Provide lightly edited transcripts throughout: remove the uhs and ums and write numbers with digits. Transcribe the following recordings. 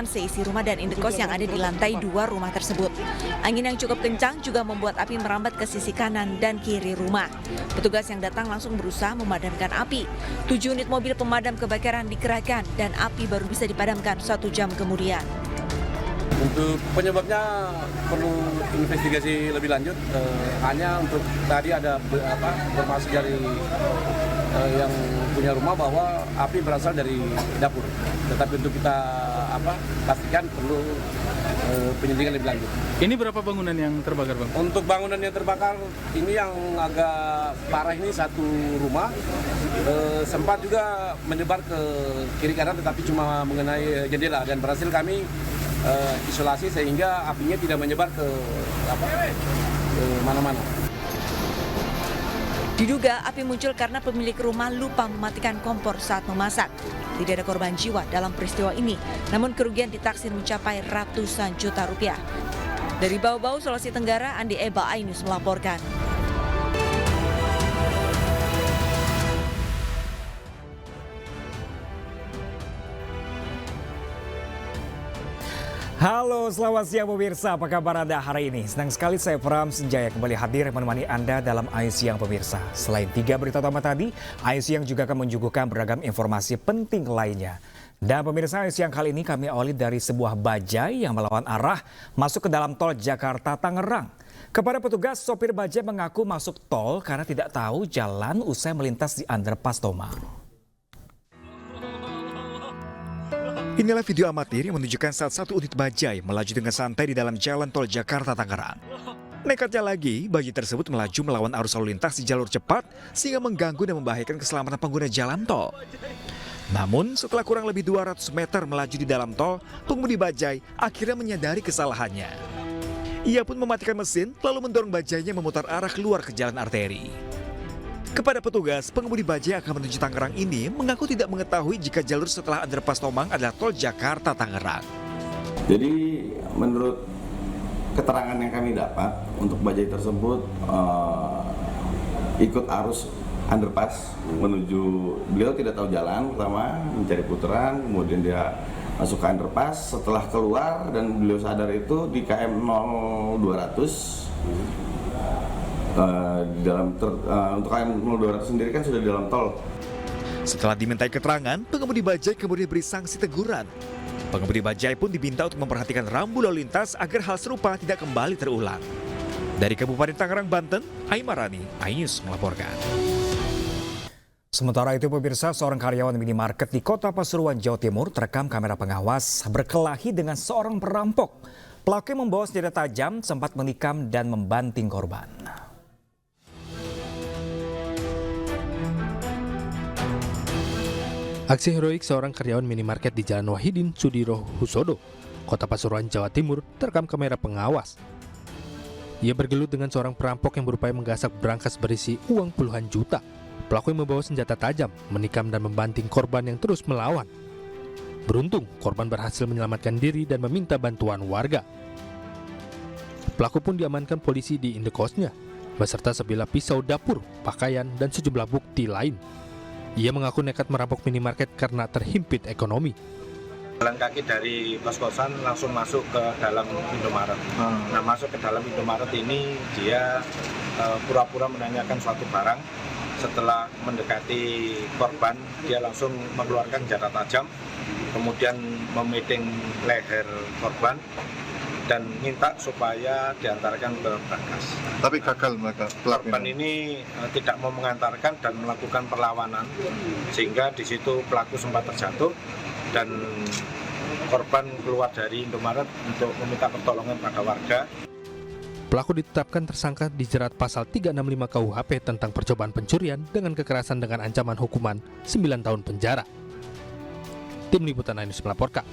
seisi rumah dan indekos yang ada di lantai 2 rumah tersebut. Angin yang cukup kencang juga membuat api merambat ke sisi kanan dan kiri rumah. Petugas yang datang langsung berusaha memadamkan api. 7 unit mobil pemadam kebakaran dikerahkan dan api baru bisa dipadamkan 1 jam kemudian. Untuk penyebabnya perlu investigasi lebih lanjut. Hanya untuk tadi ada informasi dari yang punya rumah bahwa api berasal dari dapur. Tetapi untuk kita pastikan perlu penyelidikan lebih lanjut. Ini berapa bangunan yang terbakar, Bang? Untuk bangunan yang terbakar ini yang agak parah ini satu rumah, sempat juga menyebar ke kiri kanan tetapi cuma mengenai jendela dan berhasil kami isolasi sehingga apinya tidak menyebar ke mana-mana. Diduga api muncul karena pemilik rumah lupa mematikan kompor saat memasak. Tidak ada korban jiwa dalam peristiwa ini, namun kerugian ditaksir mencapai ratusan juta rupiah. Dari Bau-Bau, Sulawesi Tenggara, Andi Eba, Ainus melaporkan. Halo, selamat siang pemirsa. Apa kabar Anda hari ini? Senang sekali saya Pram Senjaya kembali hadir menemani Anda dalam Ayu Siang pemirsa. Selain 3 berita utama tadi, Ayu Siang juga akan menyuguhkan beragam informasi penting lainnya. Dan pemirsa, Ayu Siang kali ini kami awali dari sebuah bajai yang melawan arah masuk ke dalam tol Jakarta-Tangerang. Kepada petugas, sopir bajai mengaku masuk tol karena tidak tahu jalan usai melintas di underpass Tomang. Inilah video amatir yang menunjukkan saat satu unit bajai melaju dengan santai di dalam jalan tol Jakarta-Tangerang. Nekatnya lagi, bajai tersebut melaju melawan arus lalu lintas di jalur cepat sehingga mengganggu dan membahayakan keselamatan pengguna jalan tol. Namun, setelah kurang lebih 200 meter melaju di dalam tol, pengemudi bajai akhirnya menyadari kesalahannya. Ia pun mematikan mesin lalu mendorong bajainya memutar arah keluar ke jalan arteri. Kepada petugas, pengemudi bajai akan menuju Tangerang ini mengaku tidak mengetahui jika jalur setelah underpass Tomang adalah tol Jakarta-Tangerang. Jadi menurut keterangan yang kami dapat, untuk bajai tersebut ikut arus underpass menuju, beliau tidak tahu jalan, pertama mencari putaran, kemudian dia masuk ke underpass, setelah keluar dan beliau sadar itu di KM 0200. Untuk KM 0200 sendiri kan sudah di dalam tol. Setelah dimintai keterangan, pengemudi bajai kemudian beri sanksi teguran. Pengemudi bajai pun diminta untuk memperhatikan rambu lalu lintas agar hal serupa tidak kembali terulang. Dari Kabupaten Tangerang, Banten, Aimarani, Ainus melaporkan. Sementara itu pemirsa, seorang karyawan minimarket di Kota Pasuruan, Jawa Timur terekam kamera pengawas berkelahi dengan seorang perampok. Pelaku yang membawa senjata tajam sempat menikam dan membanting korban. Aksi heroik seorang karyawan minimarket di Jalan Wahidin Sudiro Husodo, Kota Pasuruan, Jawa Timur, terekam kamera pengawas. Ia bergelut dengan seorang perampok yang berupaya menggasak berangkas berisi uang puluhan juta. Pelaku yang membawa senjata tajam menikam dan membanting korban yang terus melawan. Beruntung, korban berhasil menyelamatkan diri dan meminta bantuan warga. Pelaku pun diamankan polisi di indekosnya, beserta sebilah pisau dapur, pakaian, dan sejumlah bukti lain. Ia mengaku nekat merampok minimarket karena terhimpit ekonomi. Jalan kaki dari kos-kosan langsung masuk ke dalam Indomaret. Nah, masuk ke dalam Indomaret ini dia pura-pura menanyakan suatu barang. Setelah mendekati korban, dia langsung mengeluarkan senjata tajam, kemudian memiting leher korban dan minta supaya diantarkan ke berangkas. Tapi gagal mereka. Korban ini tidak mau mengantarkan dan melakukan perlawanan, sehingga di situ pelaku sempat terjatuh dan korban keluar dari Indomaret untuk meminta pertolongan pada warga. Pelaku ditetapkan tersangka dijerat pasal 365 KUHP tentang percobaan pencurian dengan kekerasan dengan ancaman hukuman 9 tahun penjara. Tim Liputan Ainus melaporkan.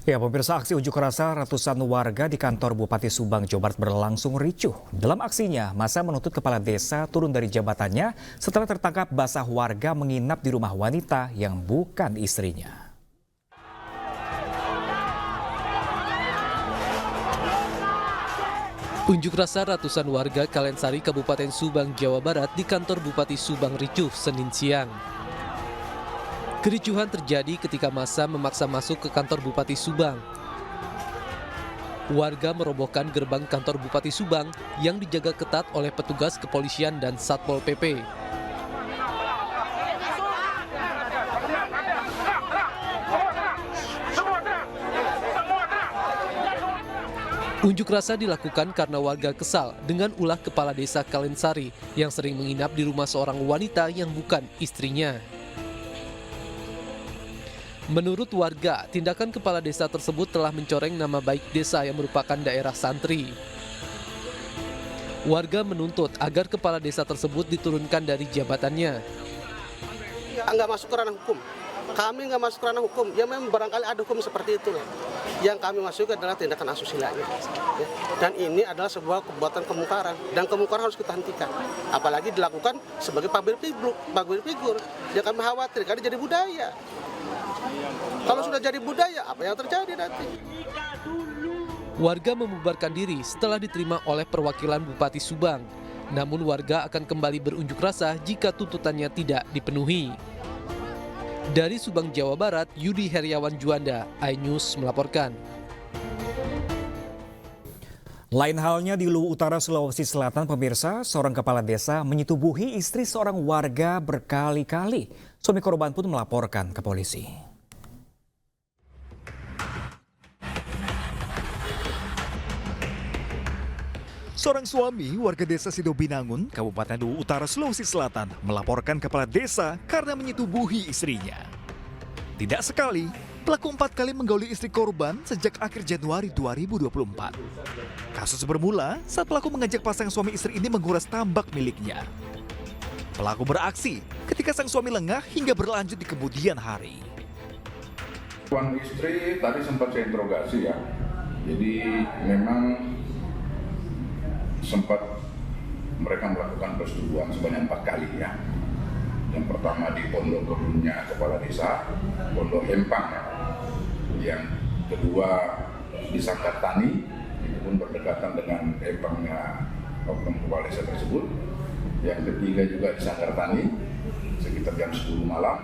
Ya pemirsa, aksi unjuk rasa ratusan warga di kantor Bupati Subang, Jawa Barat berlangsung ricuh. Dalam aksinya, massa menuntut kepala desa turun dari jabatannya setelah tertangkap basah warga menginap di rumah wanita yang bukan istrinya. Unjuk rasa ratusan warga Kalensari, Kabupaten Subang, Jawa Barat di kantor Bupati Subang ricuh Senin siang. Kericuhan terjadi ketika massa memaksa masuk ke kantor Bupati Subang. Warga merobohkan gerbang kantor Bupati Subang yang dijaga ketat oleh petugas kepolisian dan Satpol PP. Unjuk rasa dilakukan karena warga kesal dengan ulah kepala desa Kalensari yang sering menginap di rumah seorang wanita yang bukan istrinya. Menurut warga, tindakan kepala desa tersebut telah mencoreng nama baik desa yang merupakan daerah santri. Warga menuntut agar kepala desa tersebut diturunkan dari jabatannya. Nggak masuk ke ranah hukum. Kami nggak masuk ke ranah hukum. Ya memang barangkali ada hukum seperti itu. Yang kami masuk adalah tindakan asusila. Dan ini adalah sebuah perbuatan kemungkaran. Dan kemungkaran harus kita hentikan. Apalagi dilakukan sebagai public figure. Yang kami khawatir karena jadi budaya. Kalau sudah jadi budaya, apa yang terjadi nanti? Warga membubarkan diri setelah diterima oleh perwakilan Bupati Subang. Namun warga akan kembali berunjuk rasa jika tuntutannya tidak dipenuhi. Dari Subang, Jawa Barat, Yudi Heriawan Juanda, iNews melaporkan. Lain halnya di Luwu Utara, Sulawesi Selatan, pemirsa, seorang kepala desa menyetubuhi istri seorang warga berkali-kali. Suami korban pun melaporkan ke polisi. Seorang suami warga desa Sidobinangun, Kabupaten Luwu Utara, Sulawesi Selatan, melaporkan kepala desa karena menyetubuhi istrinya. Tidak sekali, pelaku 4 kali menggauli istri korban sejak akhir Januari 2024. Kasus bermula saat pelaku mengajak pasangan suami istri ini menguras tambak miliknya. Pelaku beraksi ketika sang suami lengah hingga berlanjut di kemudian hari. Suami istri tadi sempat saya interogasi ya, jadi memang sempat mereka melakukan persetubuhan sebanyak 4 kali ya. Yang pertama di pondok kebunnya kepala desa, pondok Hempang ya. Yang kedua di Sangkartani, itu pun berdekatan dengan Hempangnya oknum kepala desa tersebut. Yang ketiga juga di Sangkartani, sekitar jam 10 malam.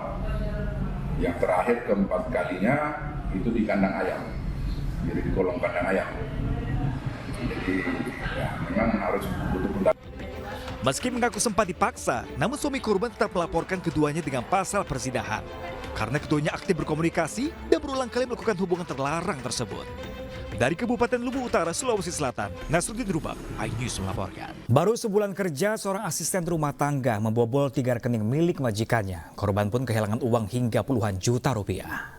Yang terakhir keempat kalinya itu di kandang ayam, jadi di kolong kandang ayam. Jadi ya, memang harus butuh pendampingan. Meski mengaku sempat dipaksa, namun suami korban tetap melaporkan keduanya dengan pasal perzinahan. Karena keduanya aktif berkomunikasi dan berulang kali melakukan hubungan terlarang tersebut. Dari Kabupaten Luwu Utara, Sulawesi Selatan, Nasruddin Rubak, iNews melaporkan. Baru sebulan kerja, seorang asisten rumah tangga membobol 3 rekening milik majikannya. Korban pun kehilangan uang hingga puluhan juta rupiah.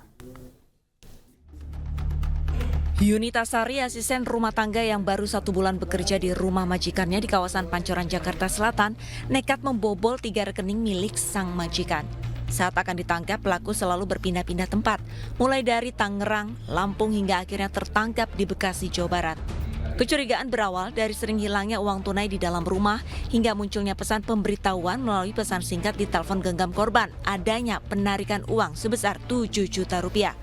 Yunita Sari, asisten rumah tangga yang baru 1 bulan bekerja di rumah majikannya di kawasan Pancoran, Jakarta Selatan, nekat membobol 3 rekening milik sang majikan. Saat akan ditangkap, pelaku selalu berpindah-pindah tempat, mulai dari Tangerang, Lampung hingga akhirnya tertangkap di Bekasi, Jawa Barat. Kecurigaan berawal dari sering hilangnya uang tunai di dalam rumah hingga munculnya pesan pemberitahuan melalui pesan singkat di telepon genggam korban adanya penarikan uang sebesar 7 juta rupiah.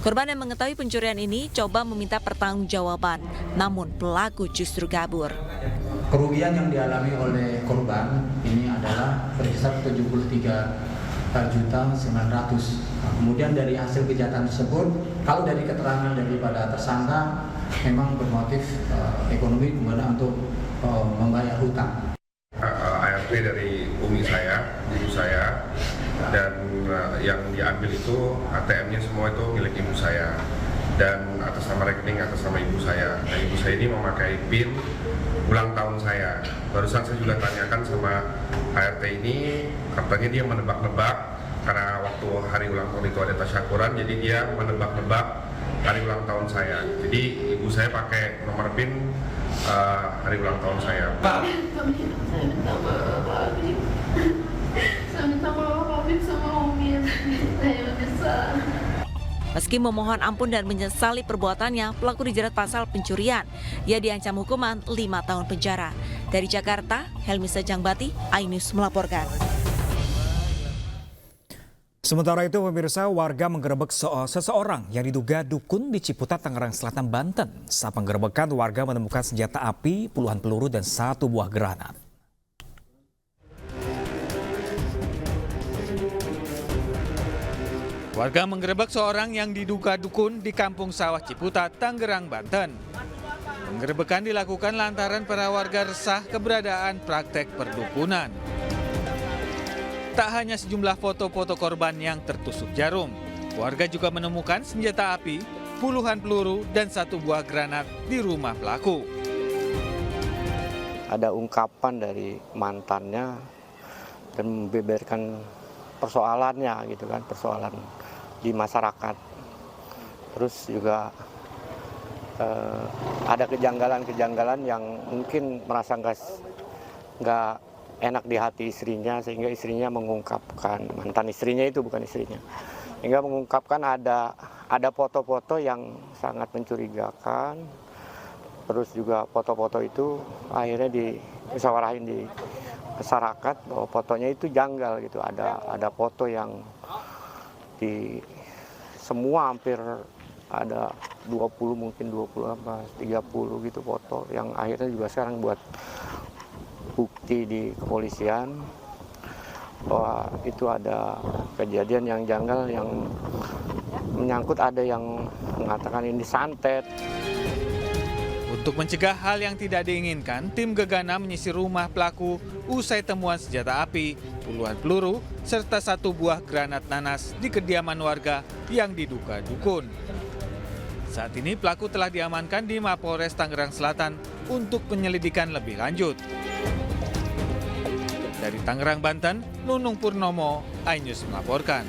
Korban yang mengetahui pencurian ini coba meminta pertanggungjawaban, namun pelaku justru kabur. Kerugian yang dialami oleh korban ini adalah berkisar 73.900.000. Kemudian dari hasil kejahatan tersebut, kalau dari keterangan daripada tersangka memang bermotif ekonomi kemudian untuk membayar hutang. ART dari umi saya, ibu saya, dan yang diambil itu ATM-nya semua itu milik ibu saya dan atas nama rekening atas nama ibu saya. Nah, ibu saya ini memakai PIN ulang tahun saya. Barusan saya juga tanyakan sama ART ini, katanya dia menebak-nebak karena waktu hari ulang tahun itu ada tasyakuran, jadi dia menebak-nebak hari ulang tahun saya. Jadi ibu saya pakai nomor PIN hari ulang tahun saya. Pak, saya minta maaf, Habib. Saya minta maaf, Habib, sama Umi. Saya menyesal. Meski memohon ampun dan menyesali perbuatannya, pelaku dijerat pasal pencurian. Ia diancam hukuman 5 tahun penjara. Dari Jakarta, Helmi Sejangbati, iNews melaporkan. Sementara itu, pemirsa, warga menggerebek seseorang yang diduga dukun di Ciputat, Tangerang Selatan, Banten. Saat penggerebekan, warga menemukan senjata api, puluhan peluru, dan 1 buah granat. Warga menggerebek seorang yang diduga dukun di Kampung Sawah Ciputat, Tangerang, Banten. Penggerebekan dilakukan lantaran para warga resah keberadaan praktek perdukunan. Tak hanya sejumlah foto-foto korban yang tertusuk jarum, warga juga menemukan senjata api, puluhan peluru, dan 1 buah granat di rumah pelaku. Ada ungkapan dari mantannya dan membeberkan persoalannya gitu kan, persoalan di masyarakat. Terus juga ada kejanggalan-kejanggalan yang mungkin merasa nggak enak di hati istrinya, sehingga istrinya mengungkapkan, mantan istrinya itu bukan istrinya, hingga mengungkapkan ada foto-foto yang sangat mencurigakan. Terus juga foto-foto itu akhirnya dimusyawarahin di masyarakat bahwa fotonya itu janggal gitu. Ada foto yang di semua hampir ada 20 mungkin 20 apa 30 gitu foto yang akhirnya juga sekarang buat bukti di kepolisian bahwa itu ada kejadian yang janggal yang menyangkut, ada yang mengatakan ini santet. Untuk mencegah hal yang tidak diinginkan, tim Gegana menyisir rumah pelaku usai temuan senjata api, puluhan peluru, serta 1 buah granat nanas di kediaman warga yang diduga dukun. Saat ini pelaku telah diamankan di Mapolres Tangerang Selatan untuk penyelidikan lebih lanjut. Dari Tangerang, Banten, Nunung Purnomo, iNews melaporkan.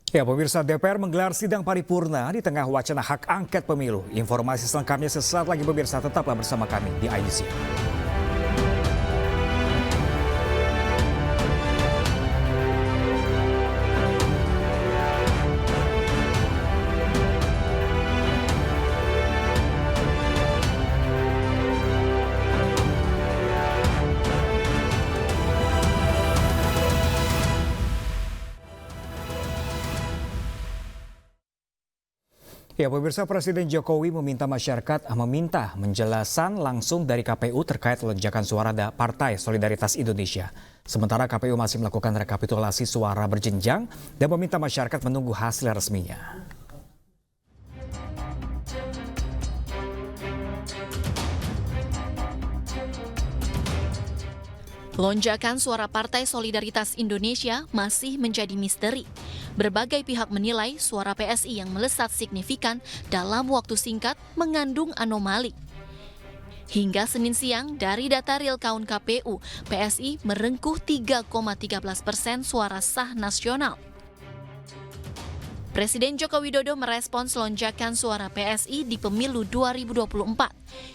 Ya, pemirsa, DPR menggelar sidang paripurna di tengah wacana hak angket pemilu. Informasi selengkapnya sesaat lagi, pemirsa, tetaplah bersama kami di iNews. Ya, pemirsa, Presiden Jokowi meminta masyarakat penjelasan langsung dari KPU terkait lonjakan suara Partai Solidaritas Indonesia. Sementara KPU masih melakukan rekapitulasi suara berjenjang dan meminta masyarakat menunggu hasil resminya. Lonjakan suara Partai Solidaritas Indonesia masih menjadi misteri. Berbagai pihak menilai suara PSI yang melesat signifikan dalam waktu singkat mengandung anomali. Hingga Senin siang, dari data real count KPU, PSI merengkuh 3,13% suara sah nasional. Presiden Joko Widodo merespons lonjakan suara PSI di pemilu 2024.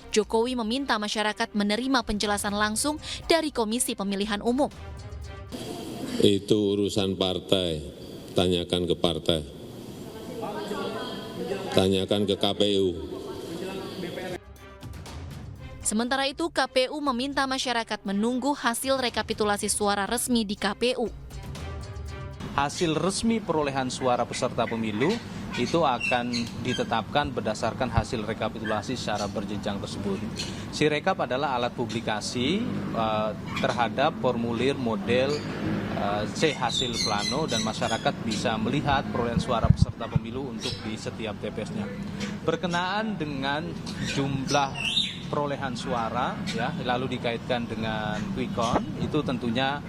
Jokowi meminta masyarakat menerima penjelasan langsung dari Komisi Pemilihan Umum. Itu urusan partai, tanyakan ke partai, tanyakan ke KPU. Sementara itu, KPU meminta masyarakat menunggu hasil rekapitulasi suara resmi di KPU. Hasil resmi perolehan suara peserta pemilu itu akan ditetapkan berdasarkan hasil rekapitulasi secara berjenjang tersebut. Sirekap adalah alat publikasi terhadap formulir model C hasil plano, dan masyarakat bisa melihat perolehan suara peserta pemilu untuk di setiap TPS-nya. Berkenaan dengan jumlah perolehan suara, ya, lalu dikaitkan dengan quick count, itu tentunya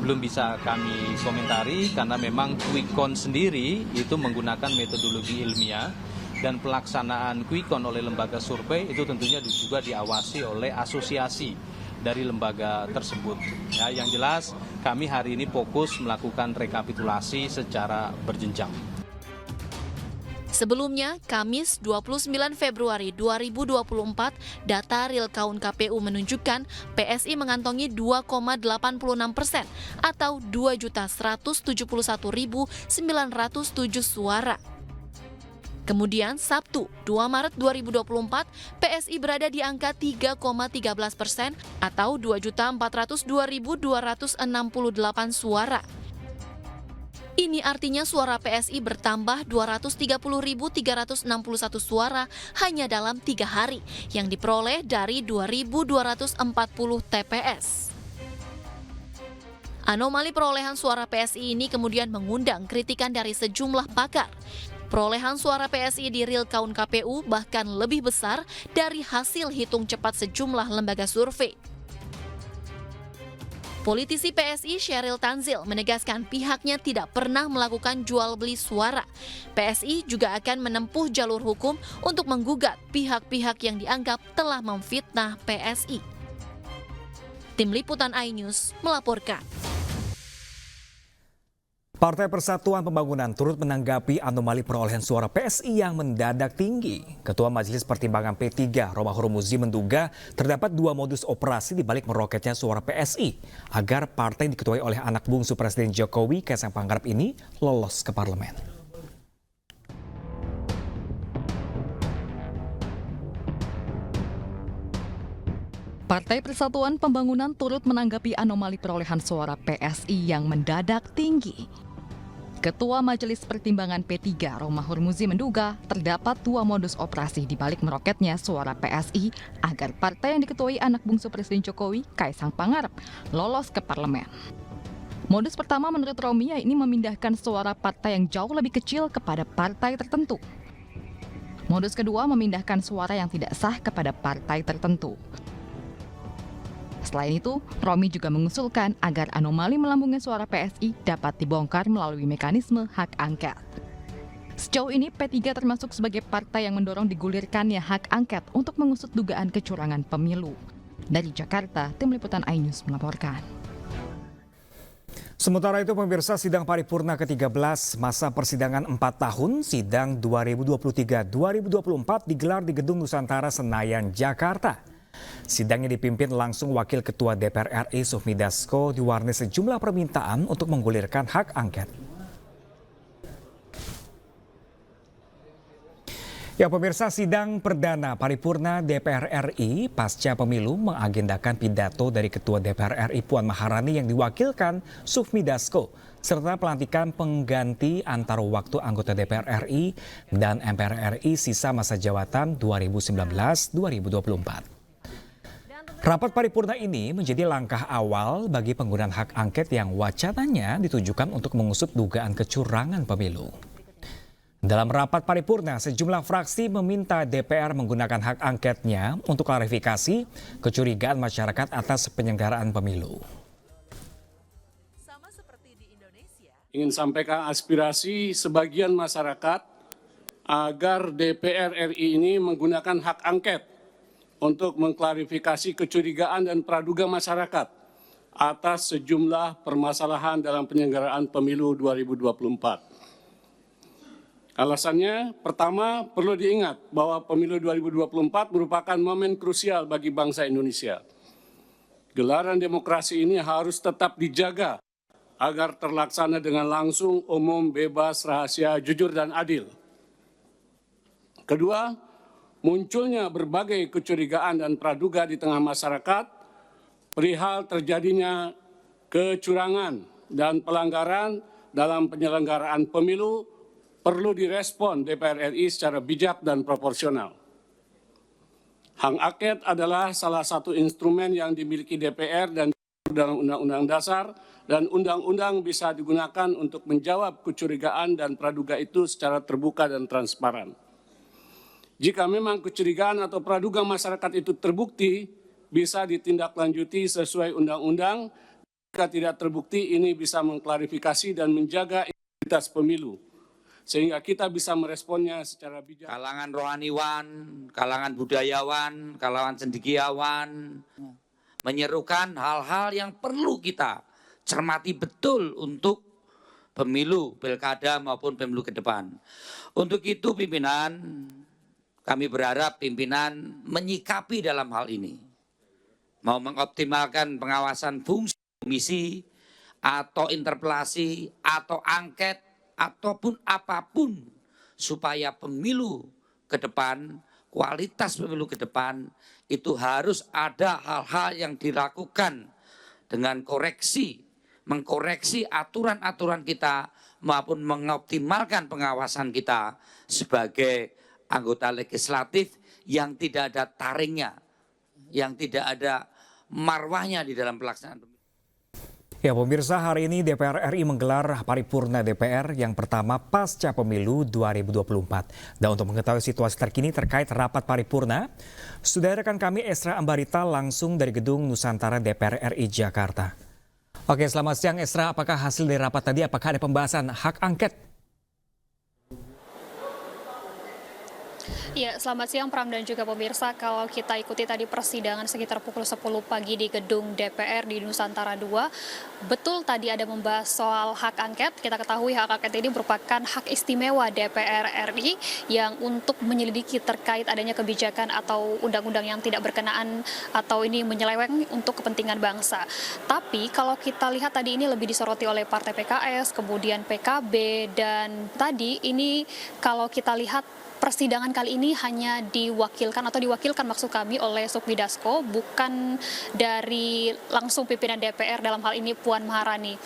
belum bisa kami komentari karena memang quick count sendiri itu menggunakan metodologi ilmiah, dan pelaksanaan quick count oleh lembaga survei itu tentunya juga diawasi oleh asosiasi dari lembaga tersebut. Ya, yang jelas kami hari ini fokus melakukan rekapitulasi secara berjenjang. Sebelumnya, Kamis 29 Februari 2024, data real count KPU menunjukkan PSI mengantongi 2,86% atau 2.171.907 suara. Kemudian Sabtu 2 Maret 2024, PSI berada di angka 3,13% atau 2.402.268 suara. Ini artinya suara PSI bertambah 230.361 suara hanya dalam 3 hari yang diperoleh dari 2.240 TPS. Anomali perolehan suara PSI ini kemudian mengundang kritikan dari sejumlah pakar. Perolehan suara PSI di real count KPU bahkan lebih besar dari hasil hitung cepat sejumlah lembaga survei. Politisi PSI Sheryl Tanzil menegaskan pihaknya tidak pernah melakukan jual beli suara. PSI juga akan menempuh jalur hukum untuk menggugat pihak-pihak yang dianggap telah memfitnah PSI. Tim Liputan iNews melaporkan. Partai Persatuan Pembangunan turut menanggapi anomali perolehan suara PSI yang mendadak tinggi. Ketua Majelis Pertimbangan P3, Romahur Muzi menduga terdapat 2 modus operasi di balik meroketnya suara PSI agar partai yang diketuai oleh anak bungsu Presiden Jokowi, Kaisang Pangarep ini lolos ke parlemen. Partai Persatuan Pembangunan turut menanggapi anomali perolehan suara PSI yang mendadak tinggi. Ketua Majelis Pertimbangan P3, Romahur Muzi menduga terdapat 2 modus operasi di balik meroketnya suara PSI agar partai yang diketuai anak bungsu Presiden Jokowi, Kaisang Pangarep, lolos ke parlemen. Modus pertama menurut Romi yakni memindahkan suara partai yang jauh lebih kecil kepada partai tertentu. Modus kedua memindahkan suara yang tidak sah kepada partai tertentu. Selain itu, Romi juga mengusulkan agar anomali melambungnya suara PSI dapat dibongkar melalui mekanisme hak angket. Sejauh ini, P3 termasuk sebagai partai yang mendorong digulirkannya hak angket untuk mengusut dugaan kecurangan pemilu. Dari Jakarta, Tim Liputan iNews melaporkan. Sementara itu, pemirsa, sidang paripurna ke-13 masa persidangan 4 tahun sidang 2023-2024 digelar di Gedung Nusantara Senayan, Jakarta. Sidangnya dipimpin langsung Wakil Ketua DPR RI Sufmi Dasko diwarnai sejumlah permintaan untuk menggulirkan hak angket. Ya pemirsa, sidang perdana paripurna DPR RI pasca pemilu mengagendakan pidato dari Ketua DPR RI Puan Maharani yang diwakilkan Sufmi Dasko serta pelantikan pengganti antar waktu anggota DPR RI dan MPR RI sisa masa jabatan 2019-2024. Rapat paripurna ini menjadi langkah awal bagi penggunaan hak angket yang wacananya ditujukan untuk mengusut dugaan kecurangan pemilu. Dalam rapat paripurna, sejumlah fraksi meminta DPR menggunakan hak angketnya untuk klarifikasi kecurigaan masyarakat atas penyelenggaraan pemilu. Ingin sampaikan aspirasi sebagian masyarakat agar DPR RI ini menggunakan hak angket untuk mengklarifikasi kecurigaan dan praduga masyarakat atas sejumlah permasalahan dalam penyelenggaraan pemilu 2024. Alasannya, pertama, perlu diingat bahwa pemilu 2024 merupakan momen krusial bagi bangsa Indonesia. Gelaran demokrasi ini harus tetap dijaga agar terlaksana dengan langsung, umum, bebas, rahasia, jujur, dan adil. Kedua, munculnya berbagai kecurigaan dan praduga di tengah masyarakat perihal terjadinya kecurangan dan pelanggaran dalam penyelenggaraan pemilu perlu direspon DPR RI secara bijak dan proporsional. Hak angket adalah salah satu instrumen yang dimiliki DPR dan dalam Undang-Undang Dasar dan undang-undang bisa digunakan untuk menjawab kecurigaan dan praduga itu secara terbuka dan transparan. Jika memang kecurigaan atau praduga masyarakat itu terbukti, bisa ditindaklanjuti sesuai undang-undang. Jika tidak terbukti, ini bisa mengklarifikasi dan menjaga integritas pemilu. Sehingga kita bisa meresponnya secara bijak. Kalangan rohaniwan, kalangan budayawan, kalangan cendekiawan, menyerukan hal-hal yang perlu kita cermati betul untuk pemilu, pilkada maupun pemilu ke depan. Untuk itu pimpinan, kami berharap pimpinan menyikapi dalam hal ini. Mau mengoptimalkan pengawasan fungsi komisi atau interpelasi atau angket ataupun apapun supaya pemilu ke depan, kualitas pemilu ke depan itu harus ada hal-hal yang dilakukan dengan koreksi, mengkoreksi aturan-aturan kita maupun mengoptimalkan pengawasan kita sebagai anggota legislatif yang tidak ada taringnya, yang tidak ada marwahnya di dalam pelaksanaan pemilu. Ya pemirsa, hari ini DPR RI menggelar paripurna DPR yang pertama pasca pemilu 2024. Dan untuk mengetahui situasi terkini terkait rapat paripurna, sudah rekan kami Esra Ambarita langsung dari Gedung Nusantara DPR RI Jakarta. Oke, selamat siang Esra, apakah hasil dari rapat tadi, apakah ada pembahasan hak angket? Ya, selamat siang Pram dan juga pemirsa. Kalau kita ikuti tadi persidangan sekitar pukul 10 pagi di gedung DPR di Nusantara 2, betul tadi ada membahas soal hak angket. Kita ketahui hak angket ini merupakan hak istimewa DPR RI yang untuk menyelidiki terkait adanya kebijakan atau undang-undang yang tidak berkenaan atau ini menyeleweng untuk kepentingan bangsa. Tapi kalau kita lihat tadi ini lebih disoroti oleh Partai PKS, kemudian PKB, dan tadi ini kalau kita lihat persidangan kali ini hanya diwakilkan maksud kami oleh Sukmidasko, bukan dari langsung pimpinan DPR dalam hal ini Puan Maharani.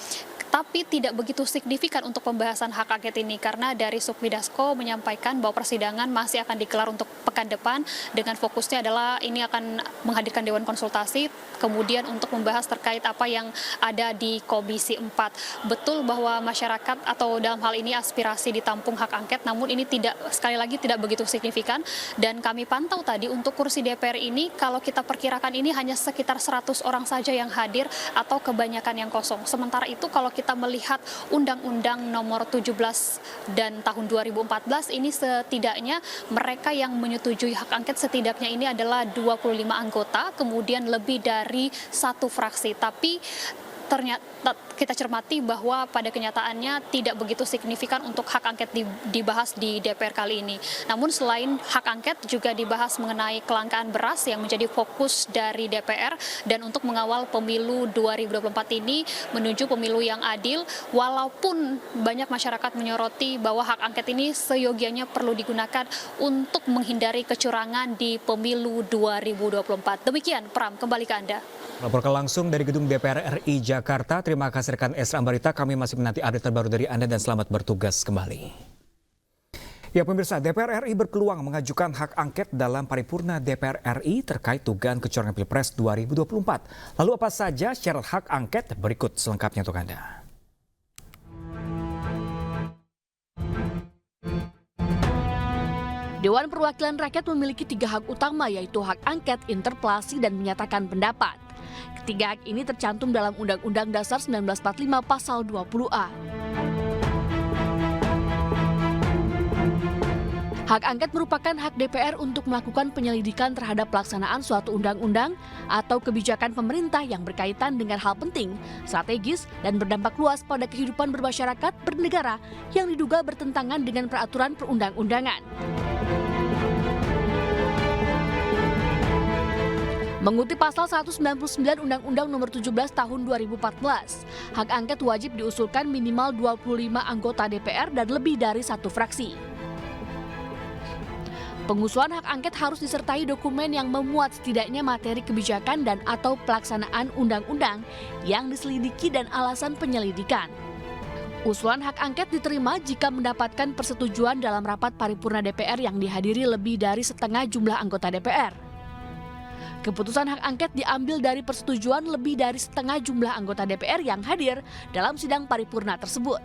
Tapi tidak begitu signifikan untuk pembahasan hak angket ini karena dari Sukmidasko menyampaikan bahwa persidangan masih akan digelar untuk pekan depan dengan fokusnya adalah ini akan menghadirkan Dewan Konsultasi kemudian untuk membahas terkait apa yang ada di Komisi 4. Betul bahwa masyarakat atau dalam hal ini aspirasi ditampung hak angket, namun ini sekali lagi tidak begitu signifikan dan kami pantau tadi untuk kursi DPR ini kalau kita perkirakan ini hanya sekitar 100 orang saja yang hadir atau kebanyakan yang kosong. Sementara itu kalau kita melihat Undang-Undang Nomor 17 dan tahun 2014 ini setidaknya mereka yang menyetujui hak angket setidaknya ini adalah 25 anggota, kemudian lebih dari 1 fraksi. Tapi ternyata kita cermati bahwa pada kenyataannya tidak begitu signifikan untuk hak angket dibahas di DPR kali ini. Namun selain hak angket juga dibahas mengenai kelangkaan beras yang menjadi fokus dari DPR dan untuk mengawal pemilu 2024 ini menuju pemilu yang adil, walaupun banyak masyarakat menyoroti bahwa hak angket ini seyogianya perlu digunakan untuk menghindari kecurangan di pemilu 2024. Demikian, Pram, kembali ke Anda. Laporkan langsung dari Gedung DPR RI Jakarta. Terima kasih rekan Esra Ambarita. Kami masih menanti update terbaru dari Anda dan selamat bertugas kembali. Ya pemirsa, DPR RI berpeluang mengajukan hak angket dalam paripurna DPR RI terkait dugaan kecurangan Pilpres 2024. Lalu apa saja syarat hak angket? Berikut selengkapnya untuk Anda. Dewan Perwakilan Rakyat memiliki 3 hak utama, yaitu hak angket, interpelasi, dan menyatakan pendapat. Ketiga hak ini tercantum dalam Undang-Undang Dasar 1945 Pasal 20A. Hak angket merupakan hak DPR untuk melakukan penyelidikan terhadap pelaksanaan suatu undang-undang atau kebijakan pemerintah yang berkaitan dengan hal penting, strategis, dan berdampak luas pada kehidupan bermasyarakat bernegara yang diduga bertentangan dengan peraturan perundang-undangan. Mengutip pasal 199 Undang-Undang Nomor 17 Tahun 2014, hak angket wajib diusulkan minimal 25 anggota DPR dan lebih dari 1 fraksi. Pengusulan hak angket harus disertai dokumen yang memuat setidaknya materi kebijakan dan atau pelaksanaan undang-undang yang diselidiki dan alasan penyelidikan. Usulan hak angket diterima jika mendapatkan persetujuan dalam rapat paripurna DPR yang dihadiri lebih dari setengah jumlah anggota DPR. Keputusan hak angket diambil dari persetujuan lebih dari setengah jumlah anggota DPR yang hadir dalam sidang paripurna tersebut.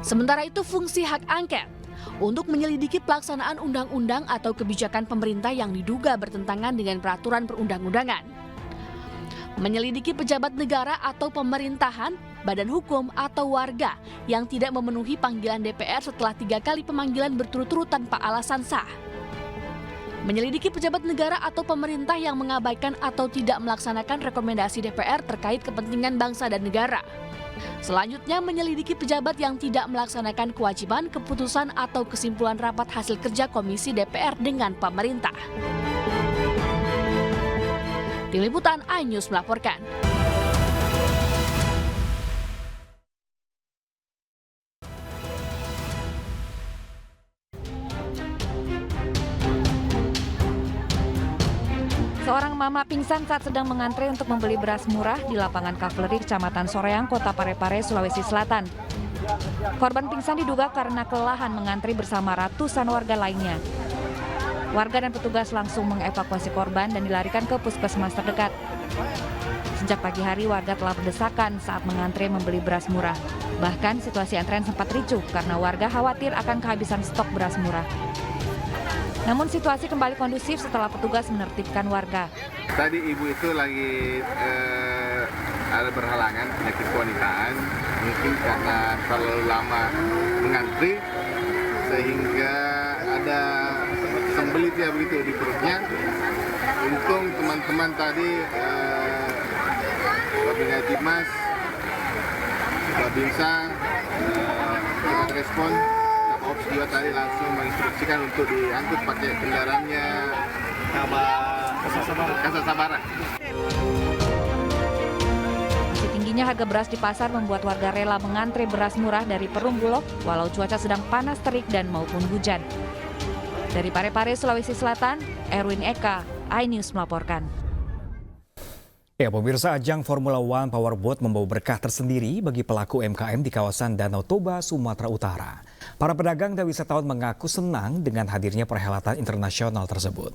Sementara itu fungsi hak angket untuk menyelidiki pelaksanaan undang-undang atau kebijakan pemerintah yang diduga bertentangan dengan peraturan perundang-undangan. Menyelidiki pejabat negara atau pemerintahan, badan hukum atau warga yang tidak memenuhi panggilan DPR setelah 3 kali pemanggilan berturut-turut tanpa alasan sah. Menyelidiki pejabat negara atau pemerintah yang mengabaikan atau tidak melaksanakan rekomendasi DPR terkait kepentingan bangsa dan negara. Selanjutnya, menyelidiki pejabat yang tidak melaksanakan kewajiban, keputusan atau kesimpulan rapat hasil kerja Komisi DPR dengan pemerintah. Tim Liputan iNews melaporkan. Seorang mama pingsan saat sedang mengantre untuk membeli beras murah di lapangan Kavaleri, Kecamatan Soreang, Kota Parepare, Sulawesi Selatan. Korban pingsan diduga karena kelelahan mengantri bersama ratusan warga lainnya. Warga dan petugas langsung mengevakuasi korban dan dilarikan ke puskesmas terdekat. Sejak pagi hari, warga telah berdesakan saat mengantre membeli beras murah. Bahkan situasi antrean sempat ricuh karena warga khawatir akan kehabisan stok beras murah. Namun situasi kembali kondusif setelah petugas menertibkan warga. Tadi ibu itu lagi ada berhalangan penyakit kewanitaan, mungkin karena terlalu lama mengantri sehingga ada sembelit ya begitu di perutnya. Untung teman-teman tadi Babinsa Timas, Babinsa cepat respon, Ops juga tadi langsung menginstruksikan untuk diangkut pakai kendaraannya Kasa Sabara. Masih tingginya harga beras di pasar membuat warga rela mengantre beras murah dari Perum Bulog walau cuaca sedang panas terik dan maupun hujan. Dari Parepare, Sulawesi Selatan, Erwin Eka, iNews melaporkan. Ya, pemirsa, ajang Formula One Powerboat membawa berkah tersendiri bagi pelaku UMKM di kawasan Danau Toba, Sumatera Utara. Para pedagang dan wisatawan mengaku senang dengan hadirnya perhelatan internasional tersebut.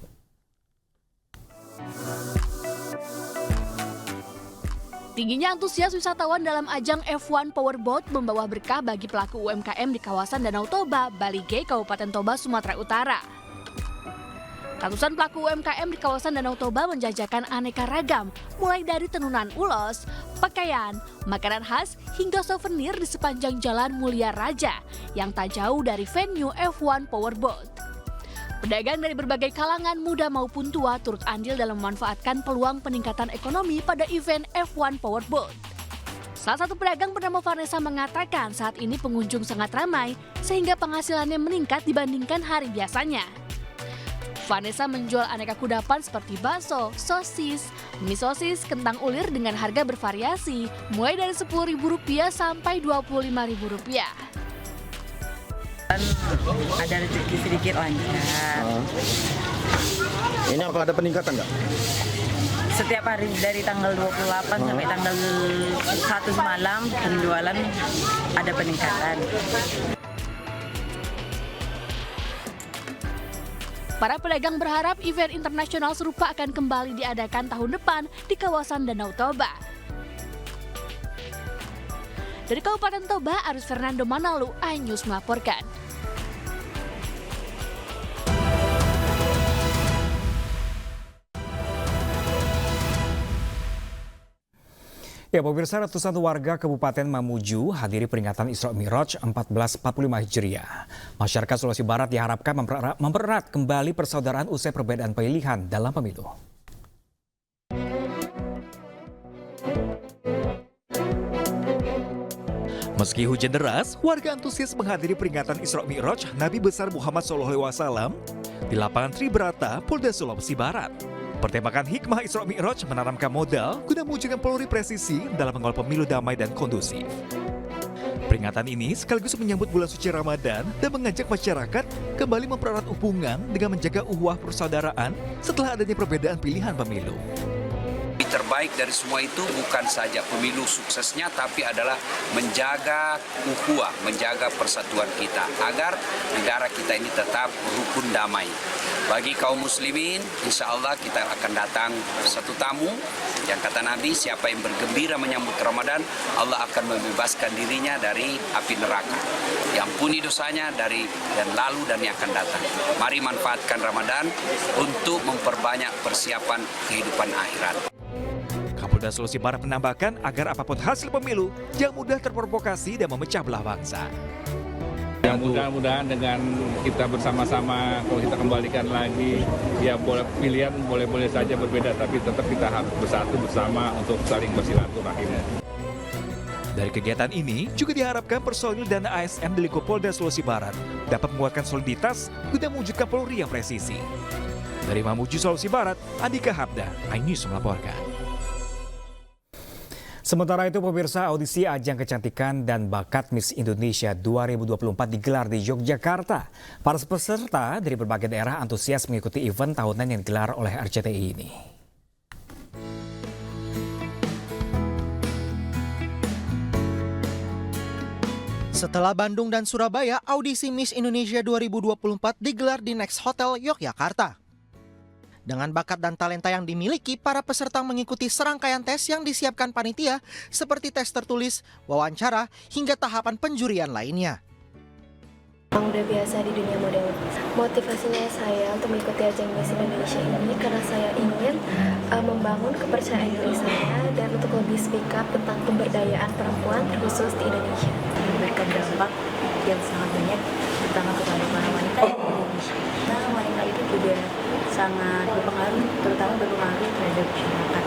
Tingginya antusias wisatawan dalam ajang F1 Powerboat membawa berkah bagi pelaku UMKM di kawasan Danau Toba, Balige, Kabupaten Toba, Sumatera Utara. Ratusan pelaku UMKM di kawasan Danau Toba menjajakan aneka ragam, mulai dari tenunan ulos, pakaian, makanan khas, hingga souvenir di sepanjang Jalan Mulia Raja yang tak jauh dari venue F1 Powerboat. Pedagang dari berbagai kalangan muda maupun tua turut andil dalam memanfaatkan peluang peningkatan ekonomi pada event F1 Powerboat. Salah satu pedagang bernama Vanessa mengatakan saat ini pengunjung sangat ramai sehingga penghasilannya meningkat dibandingkan hari biasanya. Vanessa menjual aneka kudapan seperti bakso, sosis, mie sosis, kentang ulir dengan harga bervariasi, mulai dari Rp10.000 sampai Rp25.000. Ada rezeki sedikit lancar. Ini apa ada peningkatan nggak? Setiap hari dari tanggal 28 sampai tanggal 1 semalam penjualan ada peningkatan. Para pedagang berharap event internasional serupa akan kembali diadakan tahun depan di kawasan Danau Toba. Dari Kabupaten Toba, Aris Fernando Manalu, iNews melaporkan. Ya, pemirsa, ratusan warga Kabupaten Mamuju hadiri peringatan Isra Mi'raj 1445 Hijriah. Masyarakat Sulawesi Barat diharapkan mempererat kembali persaudaraan usai perbedaan pilihan dalam pemilu. Meski hujan deras, warga antusias menghadiri peringatan Isra Mi'raj Nabi besar Muhammad SAW di lapangan Tribrata, Polda Sulawesi Barat. Pertembakan hikmah Isra Mi'raj menanamkan modal guna mewujudkan polri presisi dalam mengawal pemilu damai dan kondusif. Peringatan ini sekaligus menyambut bulan suci Ramadan dan mengajak masyarakat kembali mempererat hubungan dengan menjaga ukhuwah persaudaraan setelah adanya perbedaan pilihan pemilu. Terbaik dari semua itu bukan saja pemilu suksesnya, tapi adalah menjaga ukhuwah, menjaga persatuan kita agar negara kita ini tetap rukun damai. Bagi kaum muslimin, insya Allah kita akan datang satu tamu yang kata Nabi, siapa yang bergembira menyambut Ramadan, Allah akan membebaskan dirinya dari api neraka. Diampuni dosanya dari yang lalu dan yang akan datang. Mari manfaatkan Ramadan untuk memperbanyak persiapan kehidupan akhirat. Kapolda Sulawesi Barat menambahkan agar apapun hasil pemilu jangan mudah terprovokasi dan memecah belah bangsa. Ya, mudah-mudahan dengan kita bersama-sama, kalau kita kembalikan lagi, ya pilihan boleh-boleh saja berbeda, tapi tetap kita harus bersatu bersama untuk saling bersilaturahim. Dari kegiatan ini juga diharapkan personil dan ASN di lingkup Polda Sulawesi Barat dapat menguatkan soliditas guna mewujudkan polri yang presisi. Dari Mamuju, Sulawesi Barat, Andika Habda, iNews melaporkan. Sementara itu, pemirsa, audisi ajang kecantikan dan bakat Miss Indonesia 2024 digelar di Yogyakarta. Para peserta dari berbagai daerah antusias mengikuti event tahunan yang digelar oleh RCTI ini. Setelah Bandung dan Surabaya, audisi Miss Indonesia 2024 digelar di Next Hotel Yogyakarta. Dengan bakat dan talenta yang dimiliki, para peserta mengikuti serangkaian tes yang disiapkan panitia seperti tes tertulis, wawancara, hingga tahapan penjurian lainnya. Udah biasa di dunia model. Motivasinya saya untuk mengikuti ajang Miss Indonesia ini karena saya ingin membangun kepercayaan diri saya dan untuk lebih speak up tentang pemberdayaan perempuan terkhusus di Indonesia. Memberikan dampak yang sangat banyak terutama kepada para wanita di Indonesia. Nah, wanita itu juga sangat berpengaruh, terutama berpengaruh terhadap masyarakat.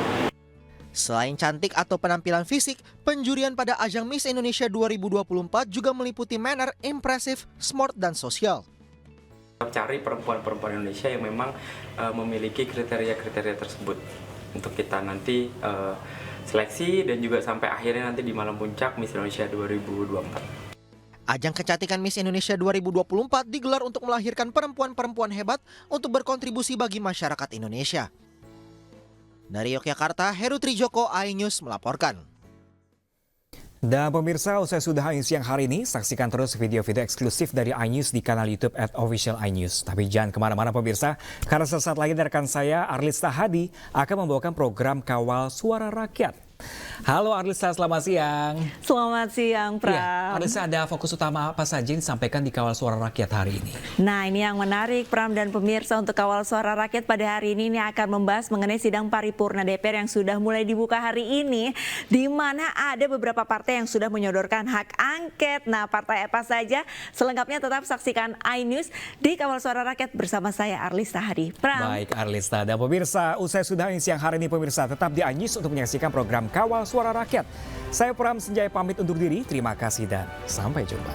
Selain cantik atau penampilan fisik, penjurian pada ajang Miss Indonesia 2024 juga meliputi manner, impresif, smart, dan sosial. Cari perempuan-perempuan Indonesia yang memang memiliki kriteria-kriteria tersebut untuk kita nanti seleksi dan juga sampai akhirnya nanti di malam puncak Miss Indonesia 2024. Ajang kecantikan Miss Indonesia 2024 digelar untuk melahirkan perempuan-perempuan hebat untuk berkontribusi bagi masyarakat Indonesia. Dari Yogyakarta, Heru Trijoko, iNews melaporkan. Dan pemirsa, usai sudah iNews siang hari ini, saksikan terus video-video eksklusif dari iNews di kanal YouTube @official iNews. Tapi jangan kemana-mana pemirsa, karena sesaat lagi rekan saya Arlis Tahadi akan membawakan program Kawal Suara Rakyat. Halo Arlisa, selamat siang. Selamat siang, Pram. Ya, Arlisa, ada fokus utama apa saja yang disampaikan di Kawal Suara Rakyat hari ini? Nah, ini yang menarik, Pram dan pemirsa, untuk Kawal Suara Rakyat pada hari ini akan membahas mengenai sidang paripurna DPR yang sudah mulai dibuka hari ini, di mana ada beberapa partai yang sudah menyodorkan hak angket. Nah, partai apa saja? Selengkapnya tetap saksikan iNews di Kawal Suara Rakyat bersama saya Arlis Tahadi. Pram. Baik, Arlisa dan pemirsa, usai sudah siang hari ini pemirsa, tetap di iNews untuk menyaksikan program Kawal Suara Rakyat. Saya Pram Senjaya pamit undur diri, terima kasih dan sampai jumpa.